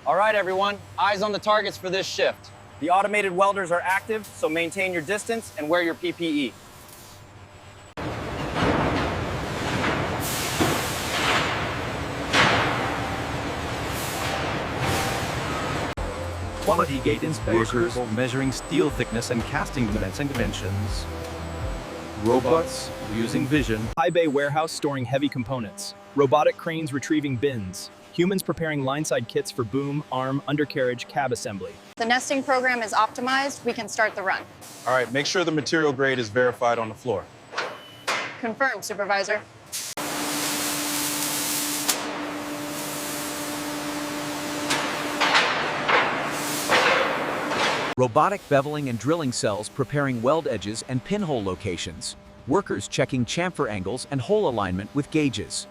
All right, everyone, eyes on the targets for this shift. The automated welders are active, so maintain your distance and wear your PPE. Quality gate inspectors measuring steel thickness and casting dimensions. Robots using vision. High bay warehouse storing heavy components. Robotic cranes retrieving bins. Humans preparing lineside kits for boom, arm, undercarriage, cab assembly. The nesting program is optimized. We can start the run. All right, make sure the material grade is verified on the floor. Confirmed, Supervisor. Robotic beveling and drilling cells preparing weld edges and pinhole locations. Workers checking chamfer angles and hole alignment with gauges.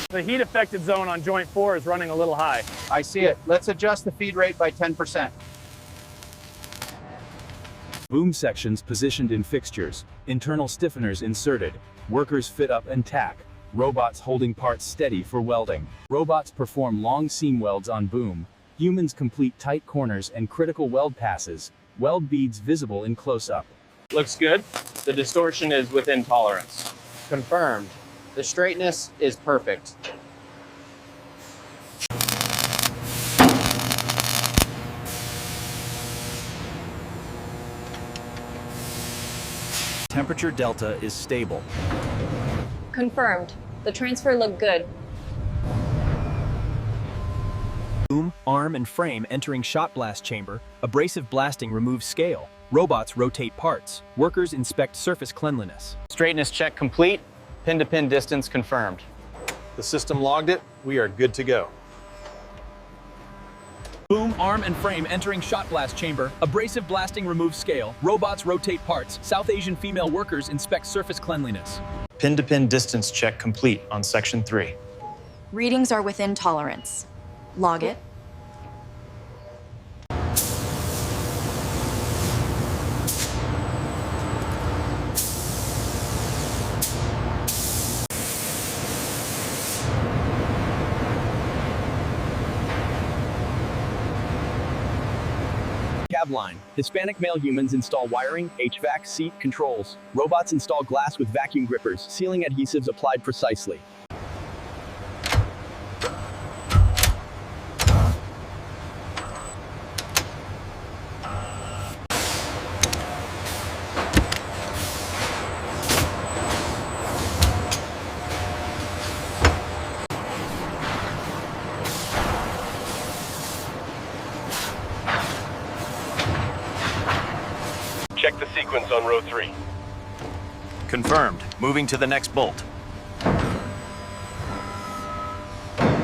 The heat affected zone on joint 4 is running a little high. I see it. Let's adjust the feed rate by 10%. Boom sections positioned in fixtures. Internal stiffeners inserted. Workers fit up and tack. Robots holding parts steady for welding. Robots perform long seam welds on boom. Humans complete tight corners and critical weld passes. Weld beads visible in close-up. Looks good. The distortion is within tolerance. Confirmed. The straightness is perfect. Temperature delta is stable. Confirmed. The transfer looked good. Boom, arm, and frame entering shot blast chamber. Abrasive blasting removes scale. Robots rotate parts. Workers inspect surface cleanliness. Straightness check complete. Pin-to-pin distance confirmed. The system logged it. We are good to go. Boom, arm, and frame entering shot blast chamber. Abrasive blasting removes scale. Robots rotate parts. South Asian female workers inspect surface cleanliness. Pin-to-pin distance check complete on section 3. Readings are within tolerance. Log it. Cab line. Hispanic male humans install wiring, HVAC, seat controls. Robots install glass with vacuum grippers, sealing adhesives applied precisely. Check the sequence on row 3. Confirmed. Moving to the next bolt.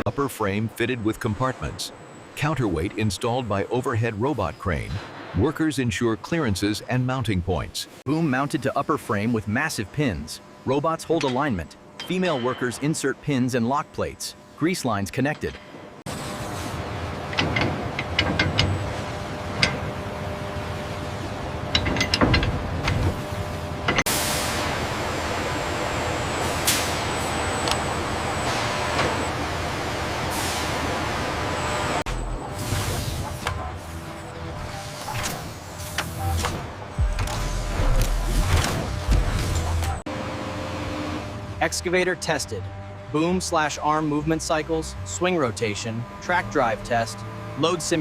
Upper frame fitted with compartments. Counterweight installed by overhead robot crane. Workers ensure clearances and mounting points. Boom mounted to upper frame with massive pins. Robots hold alignment. Female workers insert pins and lock plates. Grease lines connected. Excavator tested. Boom/arm movement cycles, swing rotation, track drive test, load simulation.